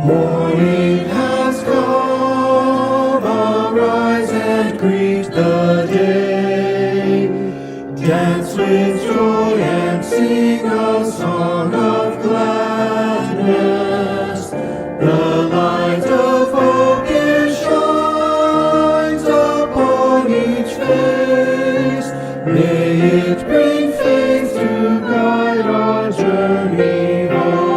Morning has come, arise and greet the day. Dance with joy and sing a song of gladness. The light of hope it shines upon each face. May it bring faith to guide our journey home.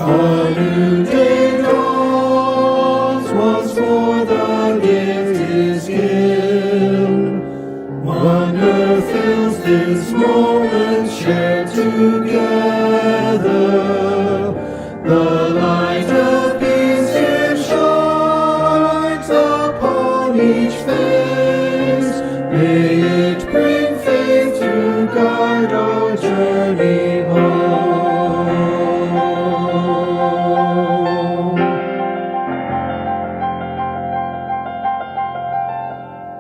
A new day dawns, once more the gift is given. Wonder fills this moment shared together. The light of peace it shines upon each face. May it bring faith to guide our journey home.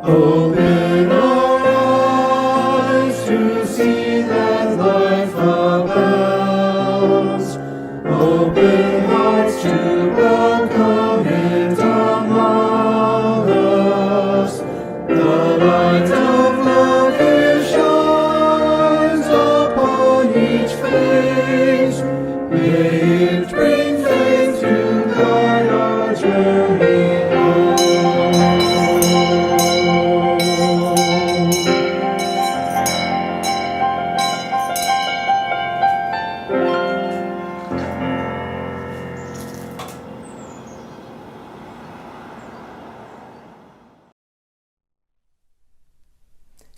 Open our eyes to see that life abounds. Open hearts to welcome it among us. The light of love it shines upon each face. May it bring faith to guide our journey home.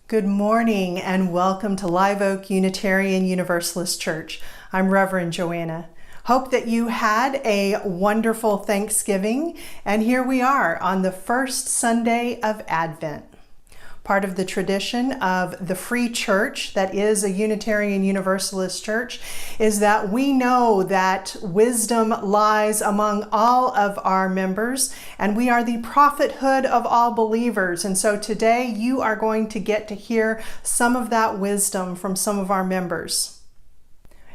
Good morning and welcome to Live Oak Unitarian Universalist Church. I'm Reverend Joanna. Hope that you had a wonderful Thanksgiving, and here we are on the first Sunday of Advent. Part of the tradition of the Free Church, that is a Unitarian Universalist church, is that we know that wisdom lies among all of our members, and we are the prophethood of all believers. And so today you are going to get to hear some of that wisdom from some of our members.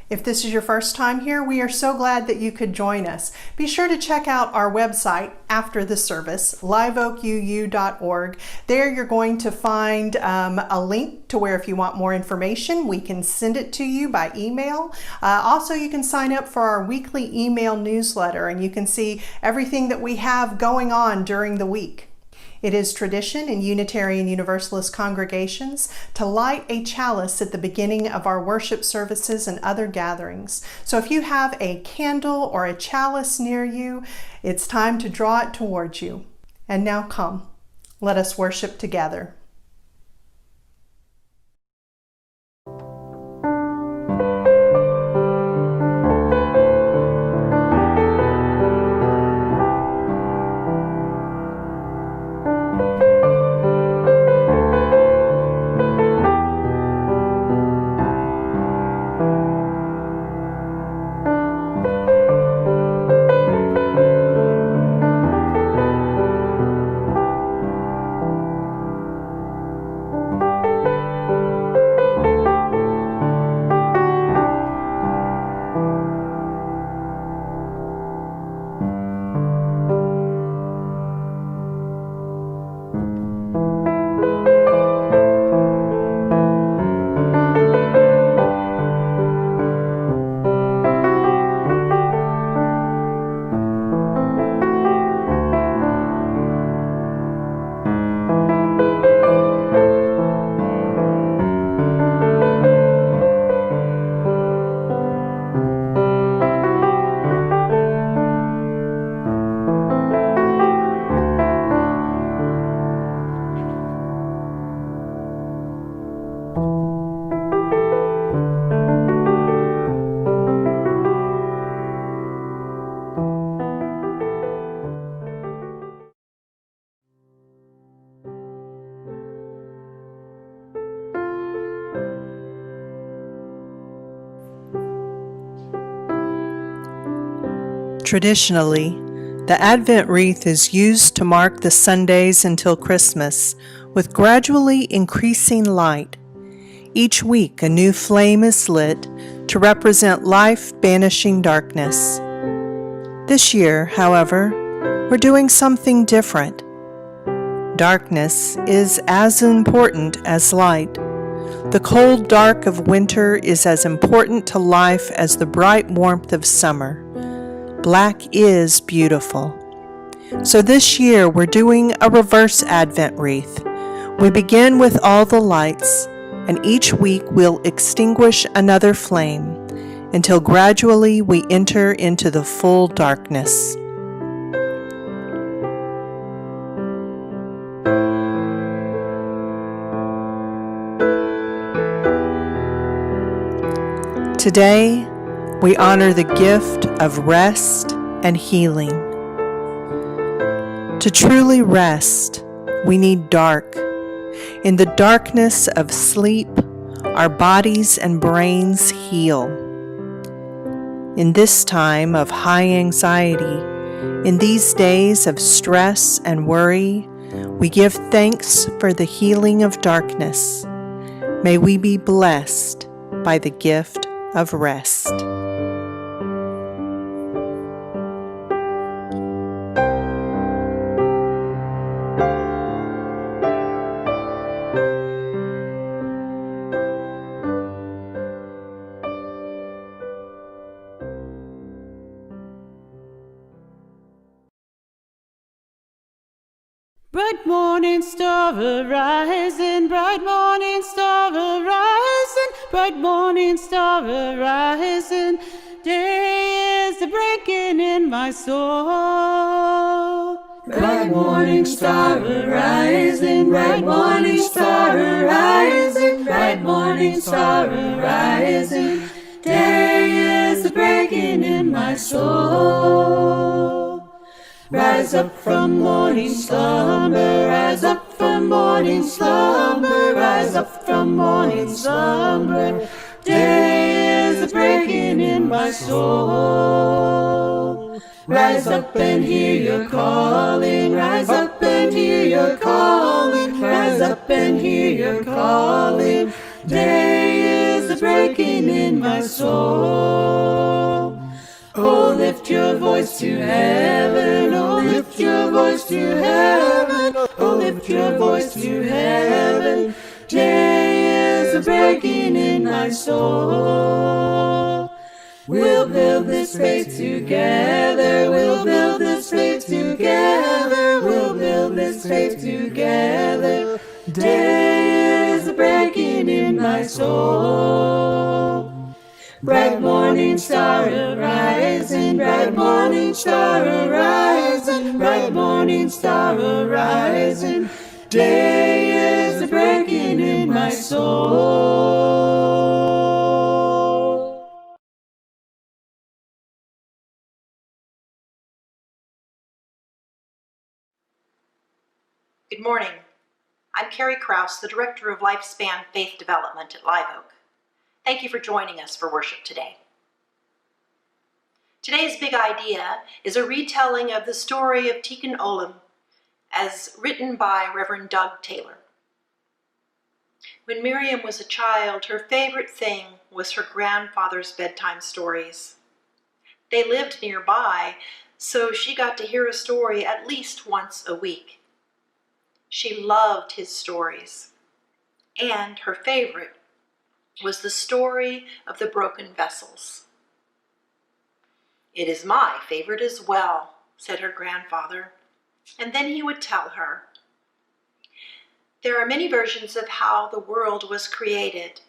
If this is your first time here, we are so glad that you could join us. Be sure to check out our website after the service, liveoakuu.org. There you're going to find a link to where if you want more information, we can send it to you by email. Also, you can sign up for our weekly email newsletter and you can see everything that we have going on during the week. It is tradition in Unitarian Universalist congregations to light a chalice at the beginning of our worship services and other gatherings. So if you have a candle or a chalice near you, it's time to draw it towards you. And now come, let us worship together. Traditionally, the Advent wreath is used to mark the Sundays until Christmas, with gradually increasing light. Each week a new flame is lit to represent life banishing darkness. This year, however, we're doing something different. Darkness is as important as light. The cold dark of winter is as important to life as the bright warmth of summer. Black is beautiful. So this year we're doing a reverse Advent wreath. We begin with all the lights, and each week we'll extinguish another flame until gradually we enter into the full darkness. Today, we honor the gift of rest and healing. To truly rest, we need dark. In the darkness of sleep, our bodies and brains heal. In this time of high anxiety, in these days of stress and worry, we give thanks for the healing of darkness. May we be blessed by the gift of rest. Bright morning star arising, bright morning star arising, bright morning star arising. Day is breaking in my soul. Bright morning star arising, bright morning star arising, bright morning star arising. Day is breaking in my soul. Rise up from morning slumber, rise up from morning slumber, rise up from morning slumber. Day is breaking in my soul. Rise up and hear your calling, rise up and hear your calling, rise up and hear your calling. Day is breaking in my soul. Oh, lift your voice to heaven, oh, lift your voice to heaven, oh, lift your voice to heaven. Day is breaking in my soul. We'll build this faith together, we'll build this faith together, we'll build this faith together. Day is breaking in my soul. Bright morning star arising, bright morning star arising, bright morning star arising. Day is breaking in my soul. Good morning. I'm Carrie Krause, the Director of Lifespan Faith Development at Live Oak. Thank you for joining us for worship today. Today's big idea is a retelling of the story of Tikkun Olam as written by Reverend Doug Taylor. When Miriam was a child, her favorite thing was her grandfather's bedtime stories. They lived nearby, so she got to hear a story at least once a week. She loved his stories, and her favorite was the story of the broken vessels. "It is my favorite as well," said her grandfather, and then he would tell her. There are many versions of how the world was created,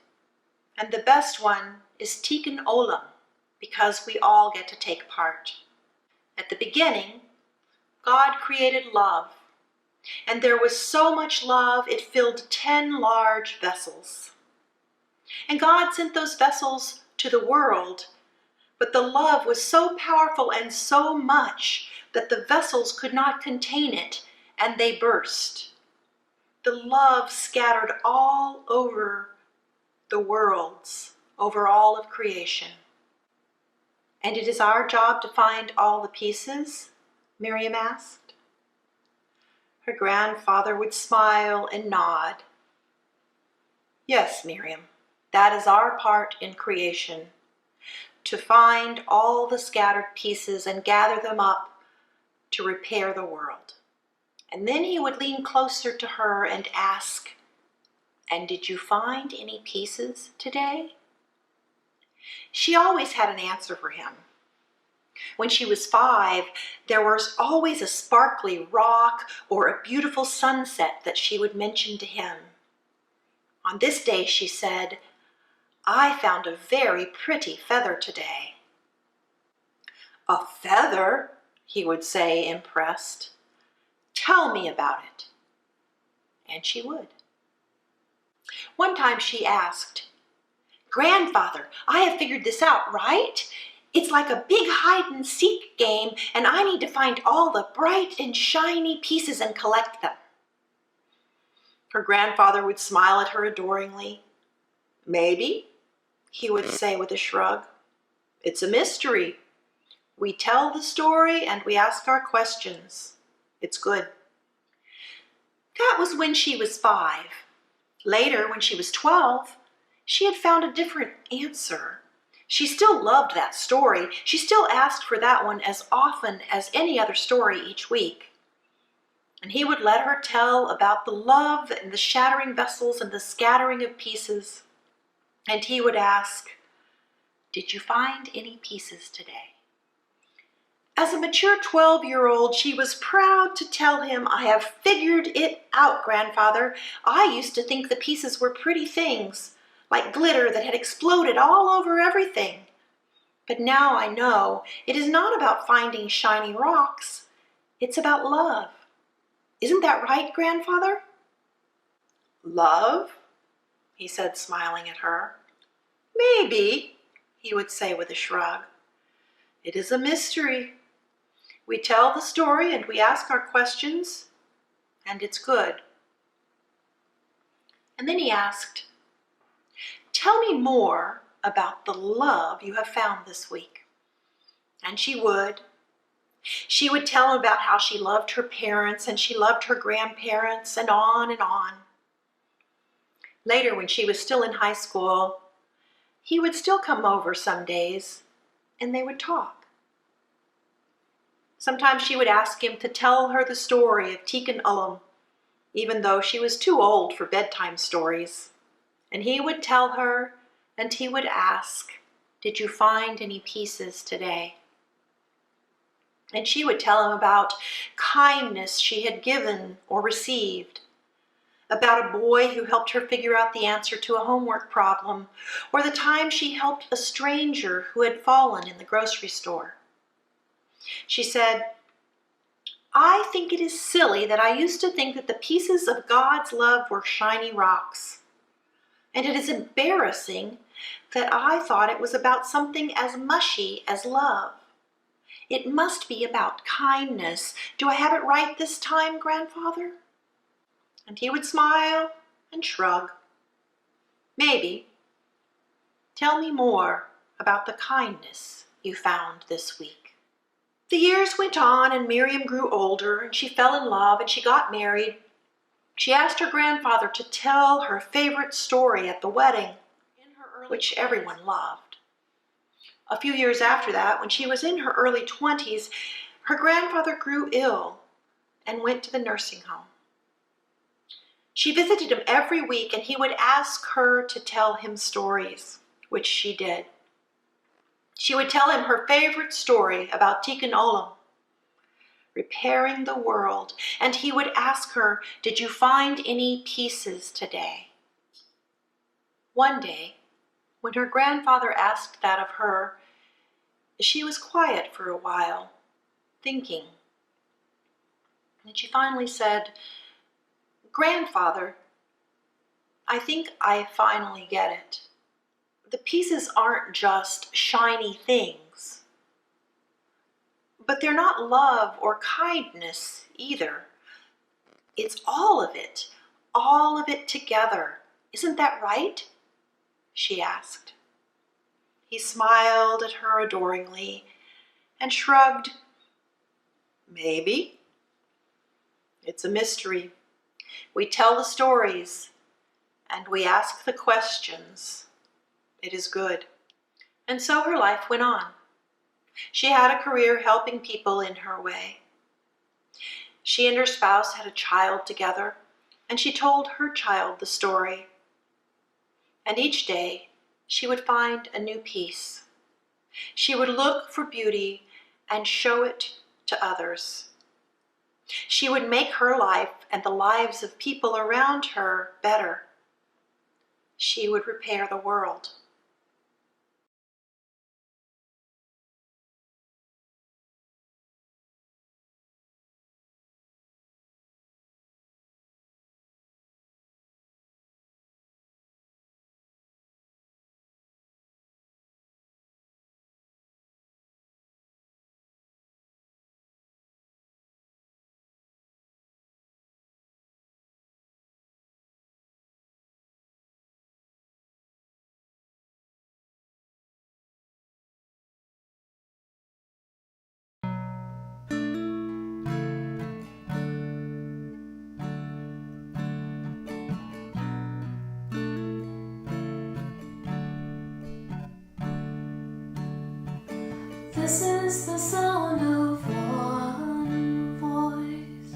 and the best one is Tikkun Olam, because we all get to take part. At the beginning, God created love, and there was so much love it filled 10 large vessels. And God sent those vessels to the world, but the love was so powerful and so much that the vessels could not contain it, and they burst. The love scattered all over the worlds, over all of creation. "And it is our job to find all the pieces?" Miriam asked. Her grandfather would smile and nod. Yes, Miriam, that is our part in creation, to find all the scattered pieces and gather them up to repair the world. And then he would lean closer to her and ask, "And did you find any pieces today?" She always had an answer for him. When she was 5, there was always a sparkly rock or a beautiful sunset that she would mention to him. On this day, she said, "I found a very pretty feather today." "A feather?" he would say, impressed. "Tell me about it." And she would. One time she asked, "Grandfather, I have figured this out, right? It's like a big hide-and-seek game, and I need to find all the bright and shiny pieces and collect them." Her grandfather would smile at her adoringly. "Maybe," he would say with a shrug. "It's a mystery. We tell the story and we ask our questions. It's good." That was when she was 5. Later, when she was 12, she had found a different answer. She still loved that story. She still asked for that one as often as any other story each week. And he would let her tell about the love and the shattering vessels and the scattering of pieces. And he would ask, "Did you find any pieces today?" As a mature 12-year-old, she was proud to tell him, "I have figured it out, Grandfather. I used to think the pieces were pretty things, like glitter that had exploded all over everything. But now I know it is not about finding shiny rocks. It's about love. Isn't that right, Grandfather?" "Love?" he said, smiling at her. "Maybe," he would say with a shrug. "It is a mystery. We tell the story and we ask our questions, and it's good." And then he asked, "Tell me more about the love you have found this week." And she would. She would tell him about how she loved her parents and she loved her grandparents, and on and on. Later, when she was still in high school, he would still come over some days and they would talk. Sometimes she would ask him to tell her the story of Tikkun Olam, even though she was too old for bedtime stories. And he would tell her, and he would ask, "Did you find any pieces today?" And she would tell him about kindness she had given or received, about a boy who helped her figure out the answer to a homework problem, or the time she helped a stranger who had fallen in the grocery store. She said, "I think it is silly that I used to think that the pieces of God's love were shiny rocks. And it is embarrassing that I thought it was about something as mushy as love. It must be about kindness. Do I have it right this time, Grandfather?" And he would smile and shrug. "Maybe. Tell me more about the kindness you found this week." The years went on and Miriam grew older and she fell in love and she got married. She asked her grandfather to tell her favorite story at the wedding, which everyone loved. A few years after that, when she was in her early 20s, her grandfather grew ill and went to the nursing home. She visited him every week and he would ask her to tell him stories, which she did. She would tell him her favorite story about Tikkun Olam, repairing the world, and he would ask her, "Did you find any pieces today?" One day, when her grandfather asked that of her, she was quiet for a while, thinking. And she finally said, "Grandfather, I think I finally get it. The pieces aren't just shiny things. But they're not love or kindness either. It's all of it together. Isn't that right?" she asked. He smiled at her adoringly and shrugged, "Maybe." It's a mystery. We tell the stories and we ask the questions. It is good. And so her life went on. She had a career helping people in her way. She and her spouse had a child together, and she told her child the story. And each day, she would find a new piece. She would look for beauty and show it to others. She would make her life and the lives of people around her better. She would repair the world. This is the sound of one voice,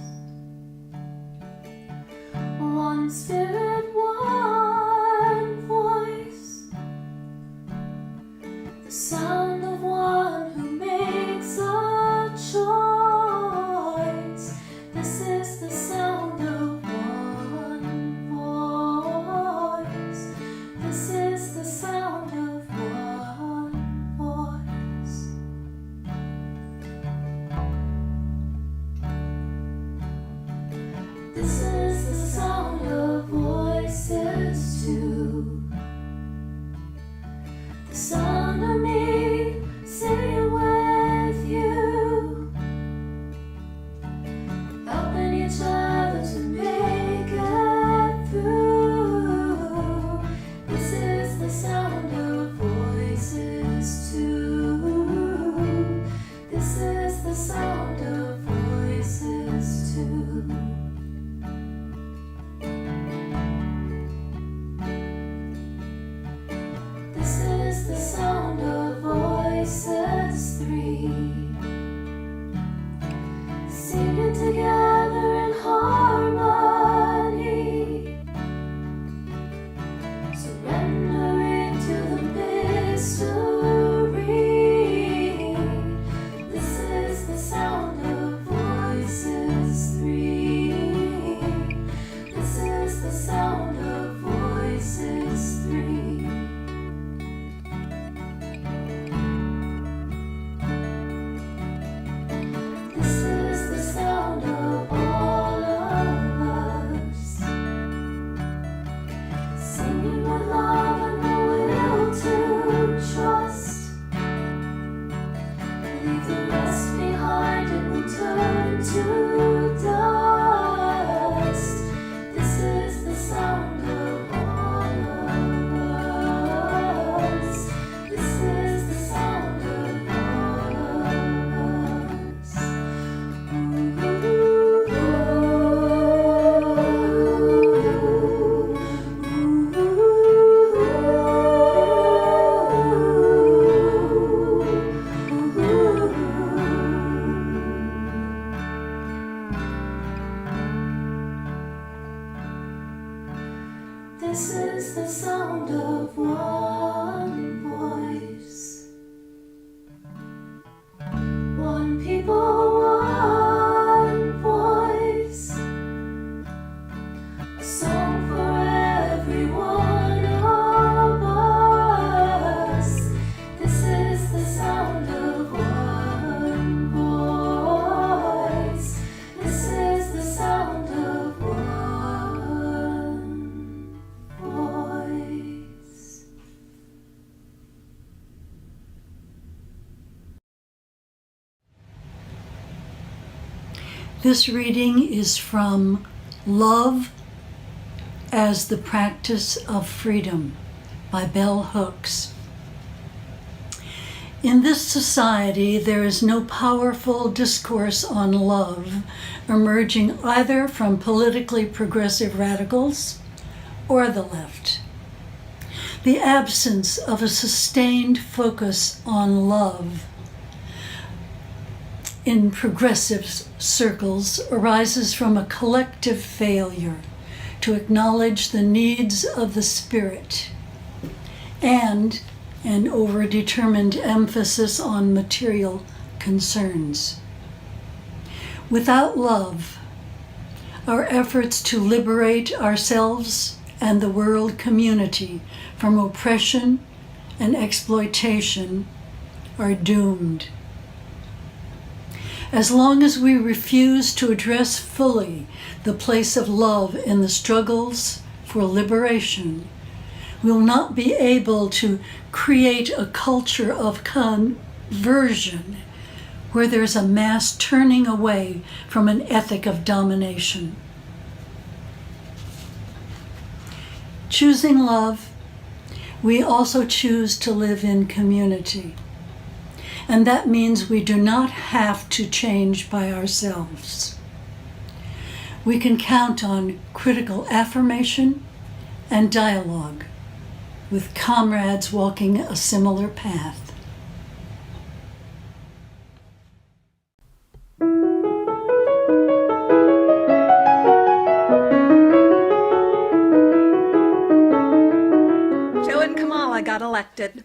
one spirit, one voice, the sound of one who makes a choice. This is the sound of one voice. This is the sound of one voice. This is the sound of voices too. The sound of me singing with you, helping each other to make it through. This is the sound of voices too. This is the sound of voices too. This is the sound of voices three, singing together in harmony, surrendering to the mystery. This is the sound of voices three. This is the sound of voices three. This is the sound of all of us, singing with love and the will to trust. Leave the rest behind and return to dust. This is the sound of all of us. This is the sound of all of us. This is the sound of one voice, one people, one voice, a song for every one of us. This is the sound of one voice. This is the sound of one voice. This reading is from Love as the Practice of Freedom by Bell Hooks. In this society, there is no powerful discourse on love emerging either from politically progressive radicals or the left. The absence of a sustained focus on love in progressive circles arises from a collective failure to acknowledge the needs of the spirit and an overdetermined emphasis on material concerns. Without love, our efforts to liberate ourselves and the world community from oppression and exploitation are doomed. As long as we refuse to address fully the place of love in the struggles for liberation, we will not be able to create a culture of conversion where there's a mass turning away from an ethic of domination. Choosing love, we also choose to live in community. And that means we do not have to change by ourselves. We can count on critical affirmation and dialogue with comrades walking a similar path. Joe and Kamala got elected.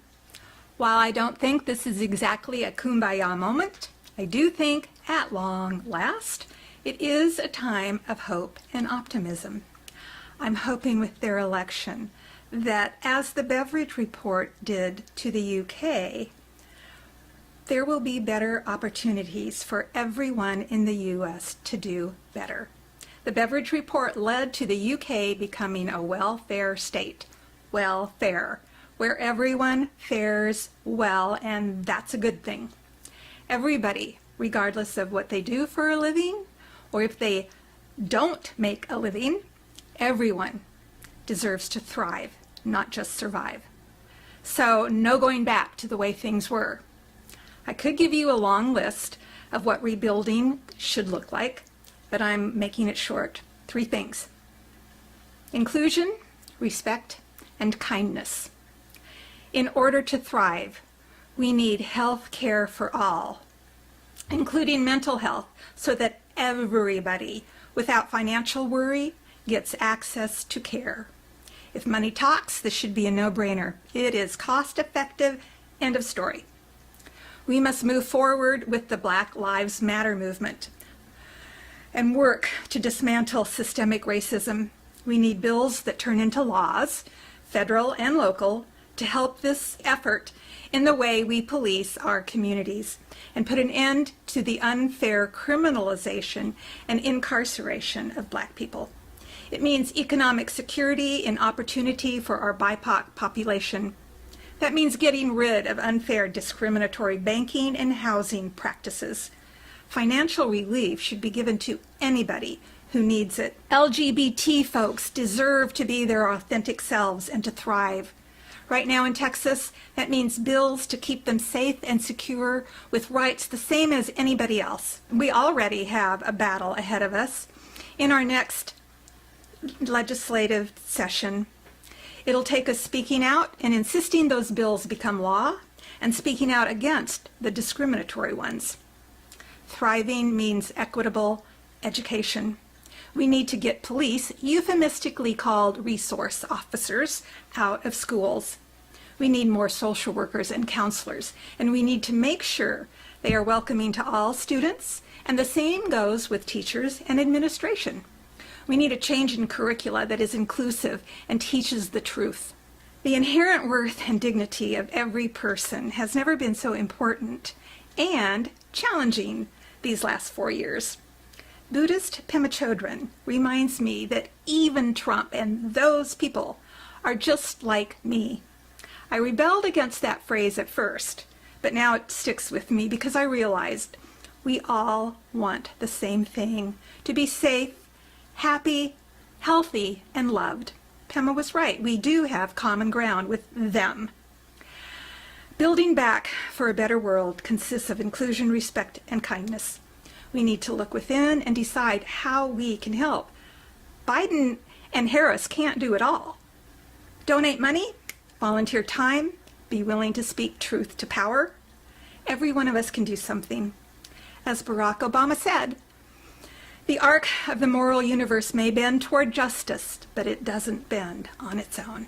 While I don't think this is exactly a kumbaya moment, I do think, at long last, it is a time of hope and optimism. I'm hoping with their election that, as the Beveridge Report did to the UK, there will be better opportunities for everyone in the US to do better. The Beveridge Report led to the UK becoming a welfare state. Welfare, where everyone fares well, and that's a good thing. Everybody, regardless of what they do for a living, or if they don't make a living, everyone deserves to thrive, not just survive. So no going back to the way things were. I could give you a long list of what rebuilding should look like, but I'm making it short. 3 things: inclusion, respect, and kindness. In order to thrive, we need health care for all, including mental health, so that everybody, without financial worry, gets access to care. If money talks, this should be a no-brainer. It is cost-effective, end of story. We must move forward with the Black Lives Matter movement and work to dismantle systemic racism. We need bills that turn into laws, federal and local, to help this effort in the way we police our communities and put an end to the unfair criminalization and incarceration of Black people. It means economic security and opportunity for our BIPOC population. That means getting rid of unfair discriminatory banking and housing practices. Financial relief should be given to anybody who needs it. LGBT folks deserve to be their authentic selves and to thrive. Right now in Texas, that means bills to keep them safe and secure with rights the same as anybody else. We already have a battle ahead of us. In our next legislative session, it'll take us speaking out and insisting those bills become law and speaking out against the discriminatory ones. Thriving means equitable education. We need to get police, euphemistically called resource officers, out of schools. We need more social workers and counselors, and we need to make sure they are welcoming to all students, and the same goes with teachers and administration. We need a change in curricula that is inclusive and teaches the truth. The inherent worth and dignity of every person has never been so important and challenging these last 4 years. Buddhist Pema Chodron reminds me that even Trump and those people are just like me. I rebelled against that phrase at first, but now it sticks with me because I realized we all want the same thing: to be safe, happy, healthy, and loved. Pema was right. We do have common ground with them. Building back for a better world consists of inclusion, respect, and kindness. We need to look within and decide how we can help. Biden and Harris can't do it all. Donate money, volunteer time, be willing to speak truth to power. Every one of us can do something. As Barack Obama said, the arc of the moral universe may bend toward justice, but it doesn't bend on its own.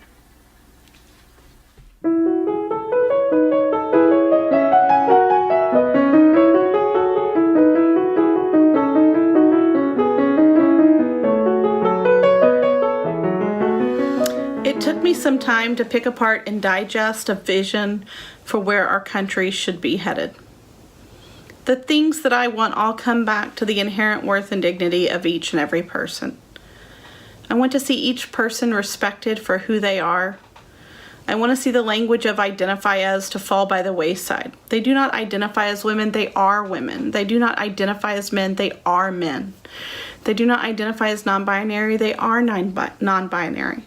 It took me some time to pick apart and digest a vision for where our country should be headed. The things that I want all come back to the inherent worth and dignity of each and every person. I want to see each person respected for who they are. I want to see the language of identify as to fall by the wayside. They do not identify as women, they are women. They do not identify as men, they are men. They do not identify as non-binary, they are non-binary.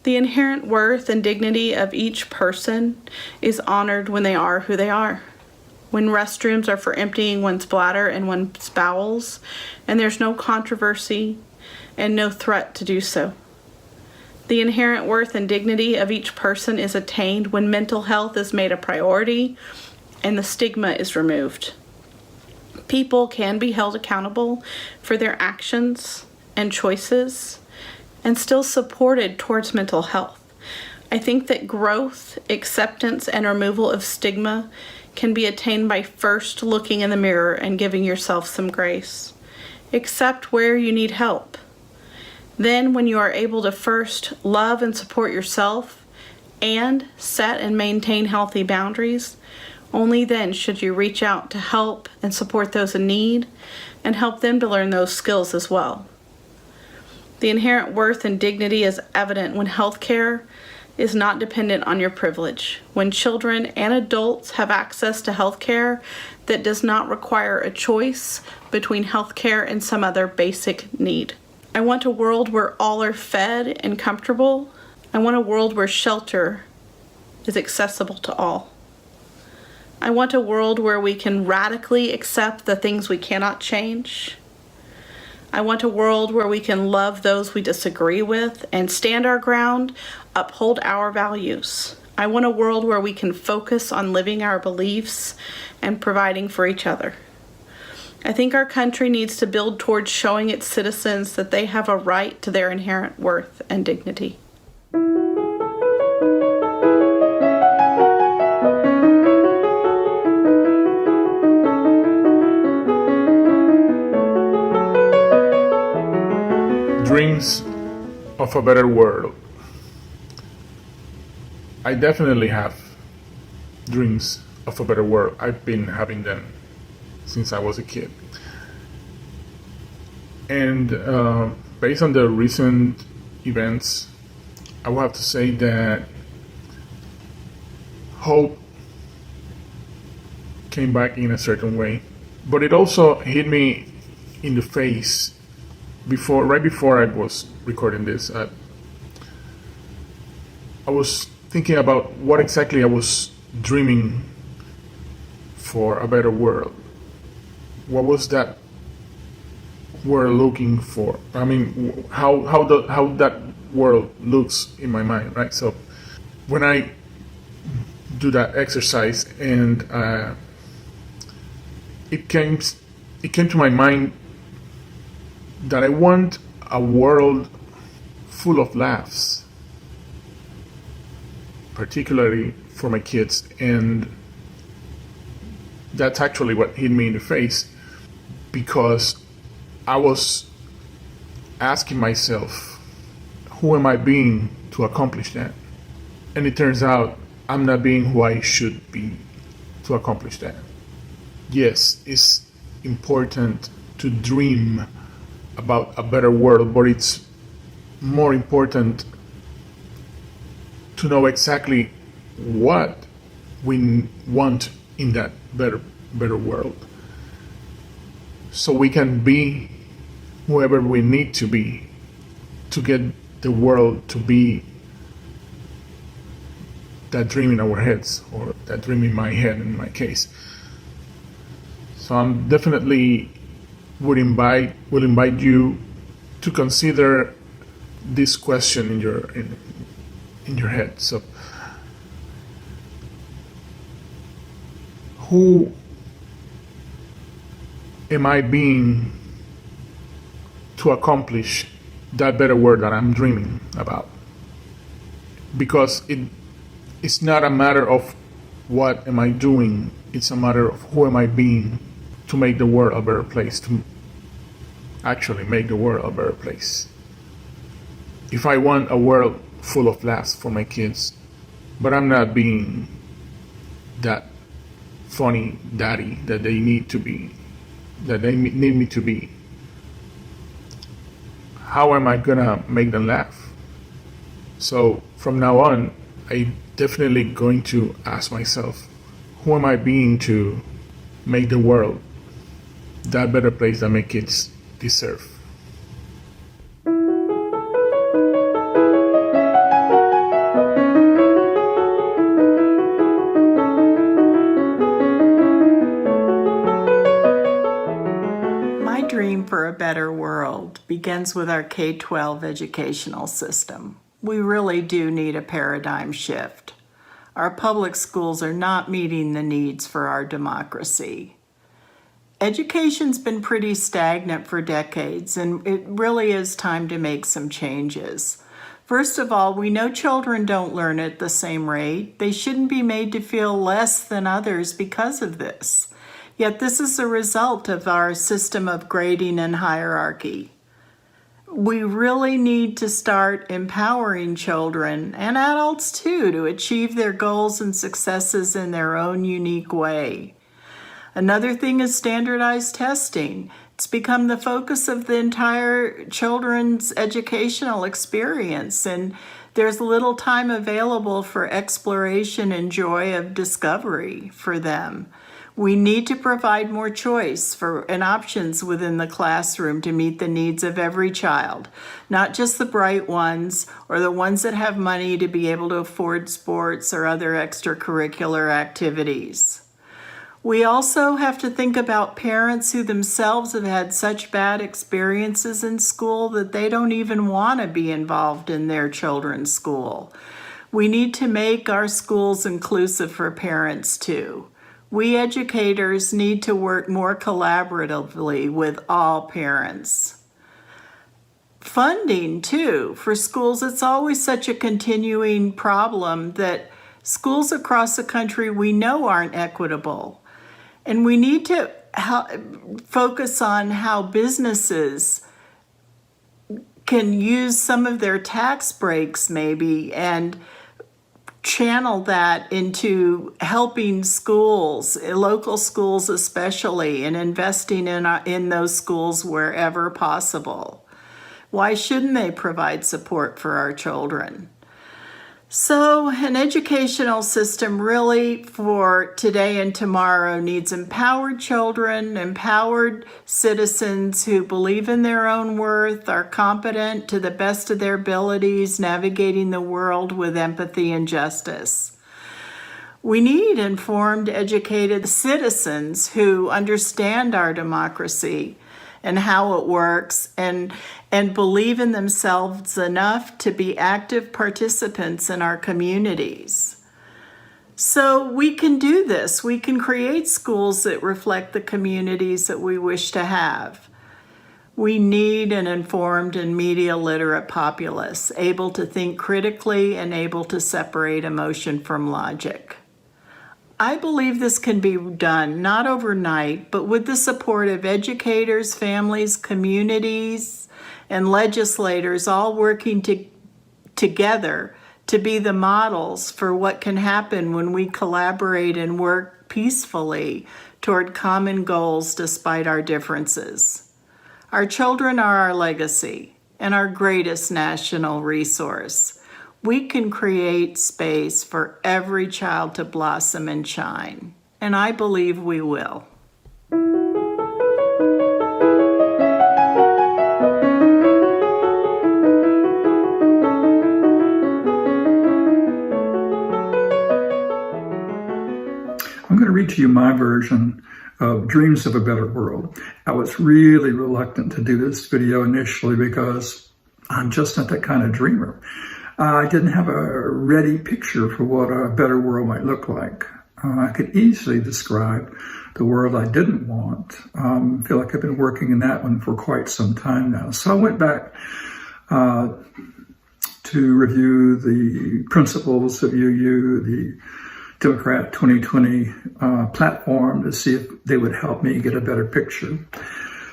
The inherent worth and dignity of each person is honored when they are who they are. When restrooms are for emptying one's bladder and one's bowels, and there's no controversy and no threat to do so. The inherent worth and dignity of each person is attained when mental health is made a priority and the stigma is removed. People can be held accountable for their actions and choices and still supported towards mental health. I think that growth, acceptance, and removal of stigma can be attained by first looking in the mirror and giving yourself some grace. Accept where you need help. Then, when you are able to first love and support yourself and set and maintain healthy boundaries, only then should you reach out to help and support those in need and help them to learn those skills as well. The inherent worth and dignity is evident when healthcare is not dependent on your privilege, when children and adults have access to healthcare that does not require a choice between healthcare and some other basic need. I want a world where all are fed and comfortable. I want a world where shelter is accessible to all. I want a world where we can radically accept the things we cannot change. I want a world where we can love those we disagree with and stand our ground, uphold our values. I want a world where we can focus on living our beliefs and providing for each other. I think our country needs to build towards showing its citizens that they have a right to their inherent worth and dignity. Dreams of a better world. I definitely have dreams of a better world. I've been having them since I was a kid. And based on the recent events, I will have to say that hope came back in a certain way. But it also hit me in the face right before I was recording this. I was thinking about what exactly I was dreaming for a better world. What was that world looking for? I mean, how that world looks in my mind, right? So when I do that exercise, and it came to my mind that I want a world full of laughs, particularly for my kids, and that's actually what hit me in the face, because I was asking myself, who am I being to accomplish that? And it turns out I'm not being who I should be to accomplish that. Yes, it's important to dream about a better world, but it's more important to know exactly what we want in that better world, so we can be whoever we need to be to get the world to be that dream in our heads, or that dream in my head in my case. So I'm definitely will invite you to consider this question in your head. So who am I being to accomplish that better world that I'm dreaming about? Because it's not a matter of what am I doing, it's a matter of who am I being to make the world a better place, to actually make the world a better place. If I want a world full of laughs for my kids, but I'm not being that funny daddy that they need to be, that they need me to be, how am I gonna make them laugh? So from now on, I definitely going to ask myself, who am I being to make the world that better place that my kids deserve? My dream for a better world begins with our K-12 educational system. We really do need a paradigm shift. Our public schools are not meeting the needs for our democracy. Education's been pretty stagnant for decades, and it really is time to make some changes. First of all, we know children don't learn at the same rate. They shouldn't be made to feel less than others because of this. Yet this is a result of our system of grading and hierarchy. We really need to start empowering children and adults too to achieve their goals and successes in their own unique way. Another thing is standardized testing. It's become the focus of the entire children's educational experience, and there's little time available for exploration and joy of discovery for them. We need to provide more choice and options within the classroom to meet the needs of every child, not just the bright ones or the ones that have money to be able to afford sports or other extracurricular activities. We also have to think about parents who themselves have had such bad experiences in school that they don't even want to be involved in their children's school. We need to make our schools inclusive for parents too. We educators need to work more collaboratively with all parents. Funding, too, for schools, it's always such a continuing problem that schools across the country we know aren't equitable. And we need to focus on how businesses can use some of their tax breaks maybe and channel that into helping schools, local schools especially, and investing in those schools wherever possible. Why shouldn't they provide support for our children? So an educational system really for today and tomorrow needs empowered children, empowered citizens who believe in their own worth, are competent to the best of their abilities, navigating the world with empathy and justice. We need informed, educated citizens who understand our democracy and how it works and believe in themselves enough to be active participants in our communities. So we can do this. We can create schools that reflect the communities that we wish to have. We need an informed and media literate populace, able to think critically and able to separate emotion from logic. I believe this can be done not overnight, but with the support of educators, families, communities, and legislators all working together to be the models for what can happen when we collaborate and work peacefully toward common goals despite our differences. Our children are our legacy and our greatest national resource. We can create space for every child to blossom and shine, and I believe we will. to you my version of Dreams of a Better World. I was really reluctant to do this video initially because I'm just not that kind of dreamer. I didn't have a ready picture for what a better world might look like. I could easily describe the world I didn't want. I feel like I've been working in that one for quite some time now. So I went back to review the principles of UU, the Democrat 2020 platform, to see if they would help me get a better picture.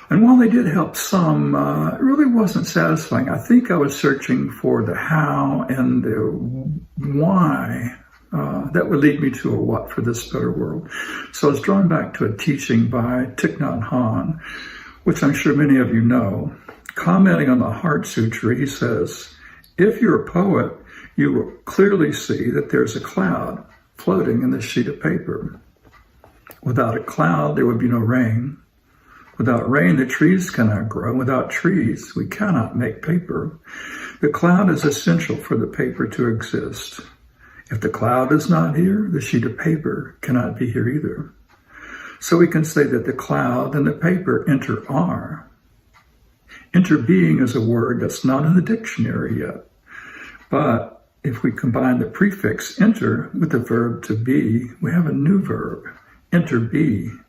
And while they did help some, it really wasn't satisfying. I think I was searching for the how and the why that would lead me to a what for this better world. So I was drawn back to a teaching by Thich Nhat Hanh, which I'm sure many of you know. Commenting on the Heart Sutra, he says, if you're a poet, you will clearly see that there's a cloud floating in this sheet of paper. Without a cloud, there would be no rain. Without rain, the trees cannot grow. Without trees, we cannot make paper. The cloud is essential for the paper to exist. If the cloud is not here, the sheet of paper cannot be here either. So we can say that the cloud and the paper inter-are. Interbeing is a word that's not in the dictionary yet. But if we combine the prefix inter with the verb to be, we have a new verb, interbe.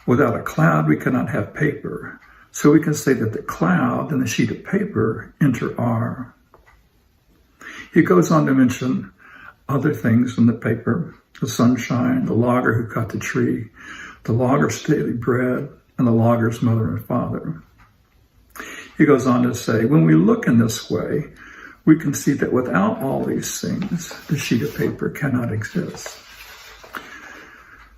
Without a cloud, we cannot have paper. So we can say that the cloud and the sheet of paper inter-are. He goes on to mention other things in the paper, the sunshine, the logger who cut the tree, the logger's daily bread, and the logger's mother and father. He goes on to say, when we look in this way, we can see that without all these things, the sheet of paper cannot exist.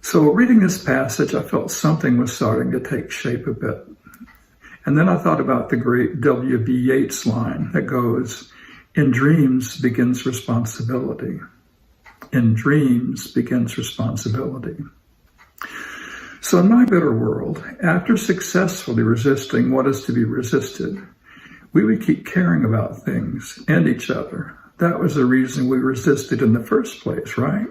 So reading this passage, I felt something was starting to take shape a bit. And then I thought about the great W.B. Yeats line that goes, in dreams begins responsibility. In dreams begins responsibility. So in my better world, after successfully resisting what is to be resisted, we would keep caring about things and each other. That was the reason we resisted in the first place, right?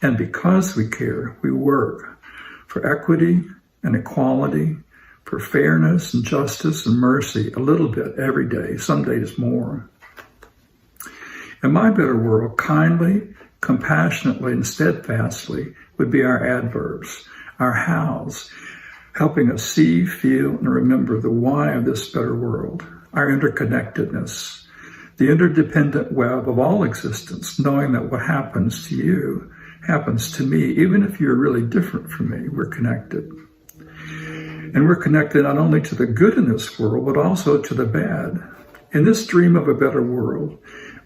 And because we care, we work for equity and equality, for fairness and justice and mercy a little bit every day, some days more. In my better world, kindly, compassionately, and steadfastly would be our adverbs, our hows, helping us see, feel, and remember the why of this better world, our interconnectedness, the interdependent web of all existence, knowing that what happens to you happens to me, even if you're really different from me, we're connected. And we're connected not only to the good in this world, but also to the bad. In this dream of a better world,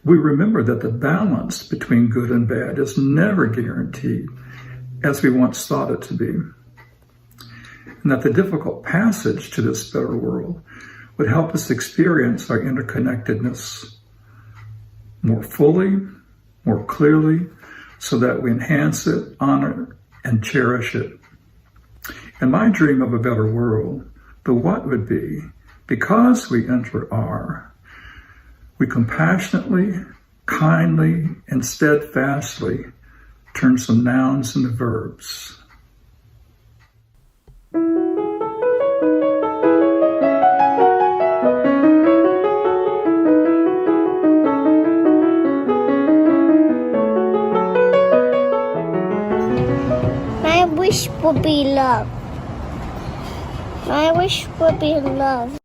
we remember that the balance between good and bad is never guaranteed, as we once thought it to be. And that the difficult passage to this better world would help us experience our interconnectedness more fully, more clearly, so that we enhance it, honor, and cherish it. In my dream of a better world, the what would be, because we inter-are, we compassionately, kindly, and steadfastly turn some nouns into verbs. My wish would be love. My wish would be love.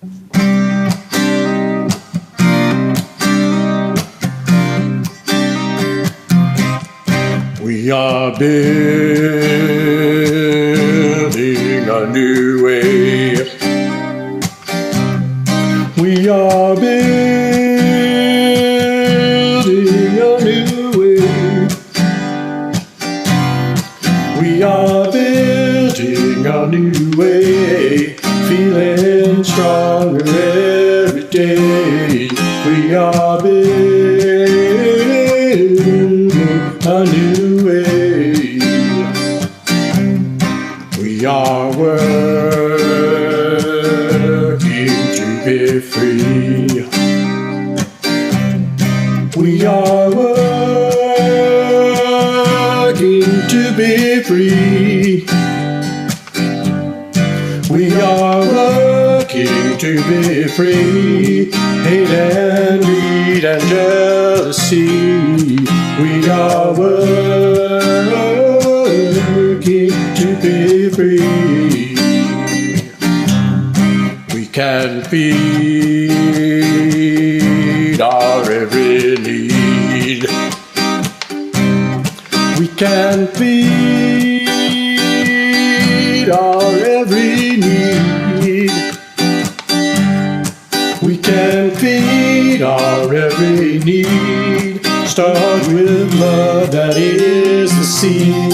We are building a new way. We are building a new way. We are building a new way. Feeling stronger every day. We are building a new way. We are working to be free. We are working to be free. We are working to be free. Hate and greed and jealousy. We are working to be free. We can feed our every need. We can feed our every need. We can feed our every need. Start with love, that is the seed.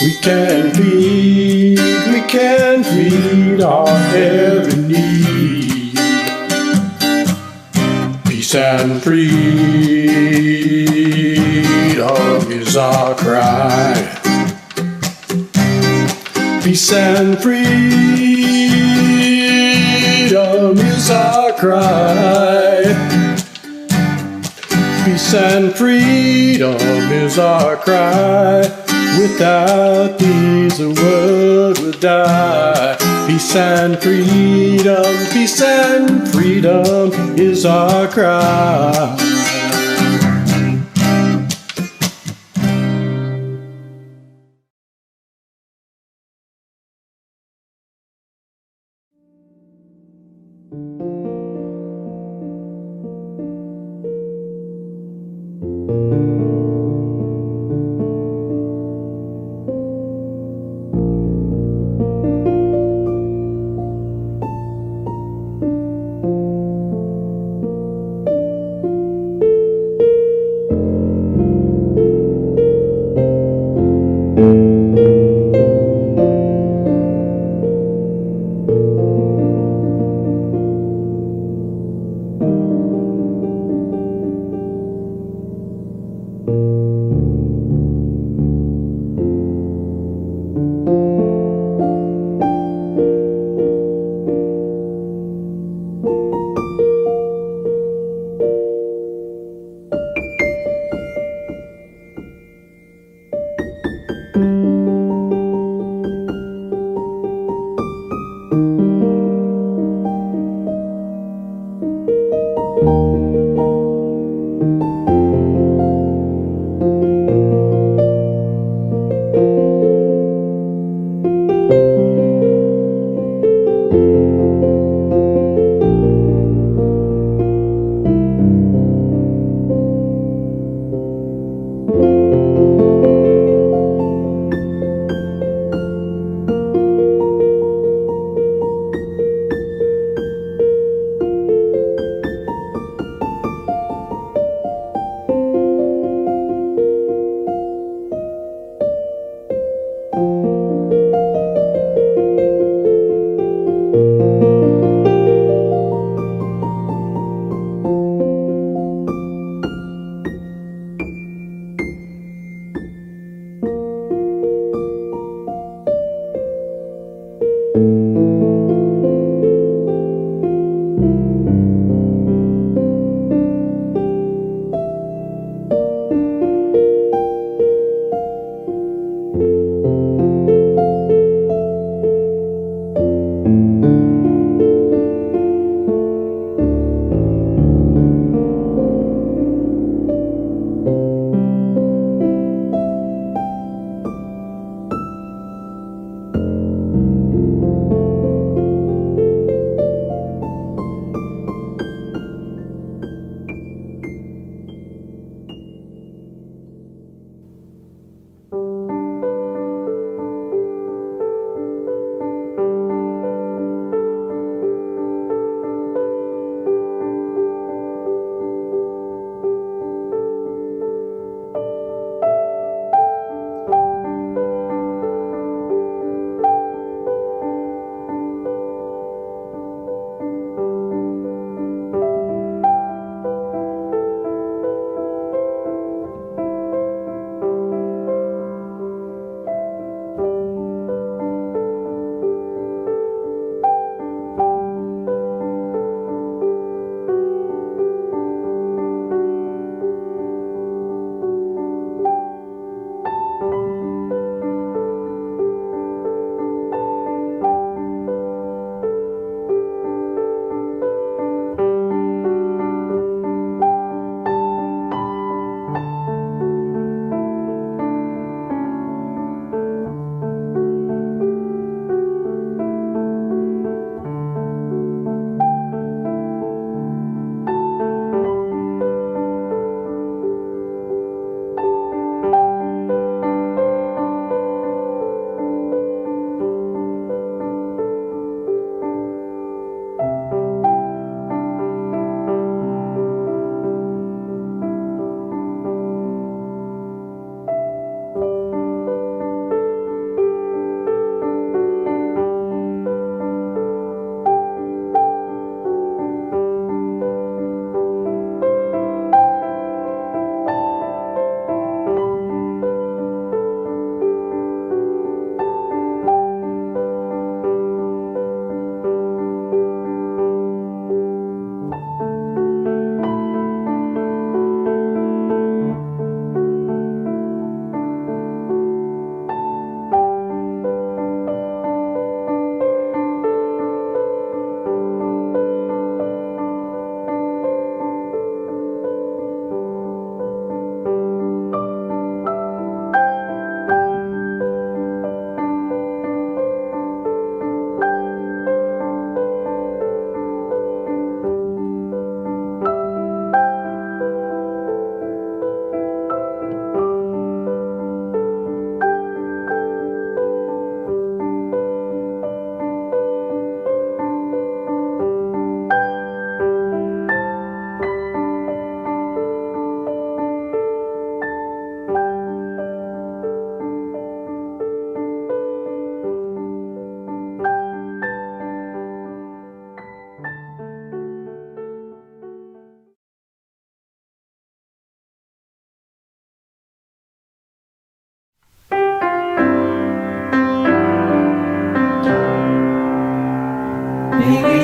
We can feed our every need. Peace and freedom is our cry. Peace and freedom is our cry. Peace and freedom is our cry. Without these the world would die. Peace and freedom is our cry.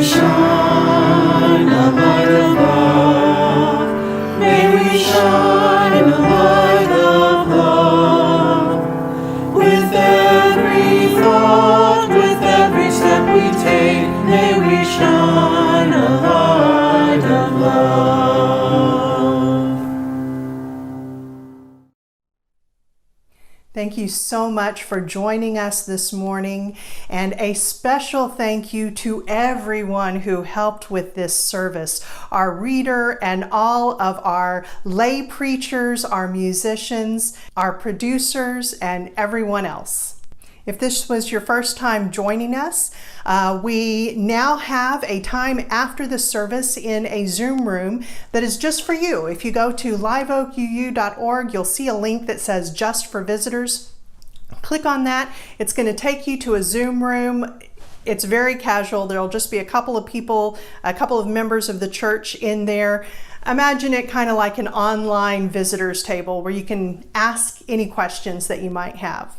shine a light of love. May we shine a light of love. With every thought, with every step we take, may we shine a light of love. Thank you so much for joining us this morning, and a special thank you to everyone who helped with this service, our reader and all of our lay preachers, our musicians, our producers, and everyone else. If this was your first time joining us, we now have a time after the service in a Zoom room that is just for you. If you go to liveoakuu.org, you'll see a link that says Just for Visitors. Click on that. It's going to take you to a Zoom room. It's very casual. There'll just be a couple of people, a couple of members of the church in there. Imagine it kind of like an online visitors table where you can ask any questions that you might have.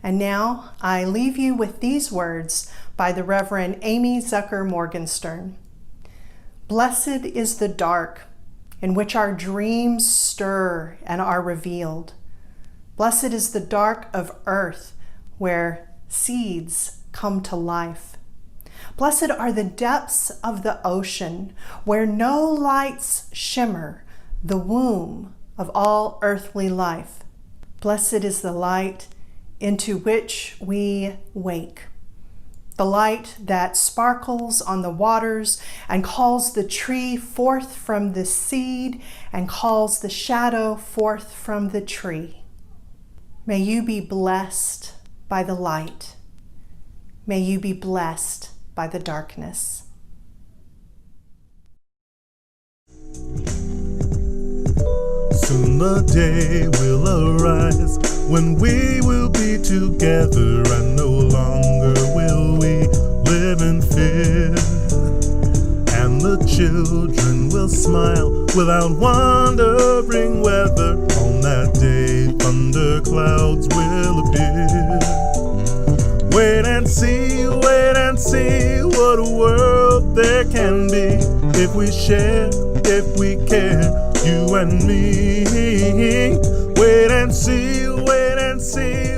And now I leave you with these words by the Reverend Amy Zucker Morgenstern. Blessed is the dark in which our dreams stir and are revealed. Blessed is the dark of earth where seeds come to life. Blessed are the depths of the ocean where no lights shimmer, the womb of all earthly life. Blessed is the light into which we wake, the light that sparkles on the waters and calls the tree forth from the seed and calls the shadow forth from the tree. May you be blessed by the light. May you be blessed by the darkness. Soon the day will arise when we will be together, and no longer will we live in fear. And the children will smile without wondering whether on that day thunder clouds will appear. Wait and see what a world there can be if we share, if we care, you and me. Wait and see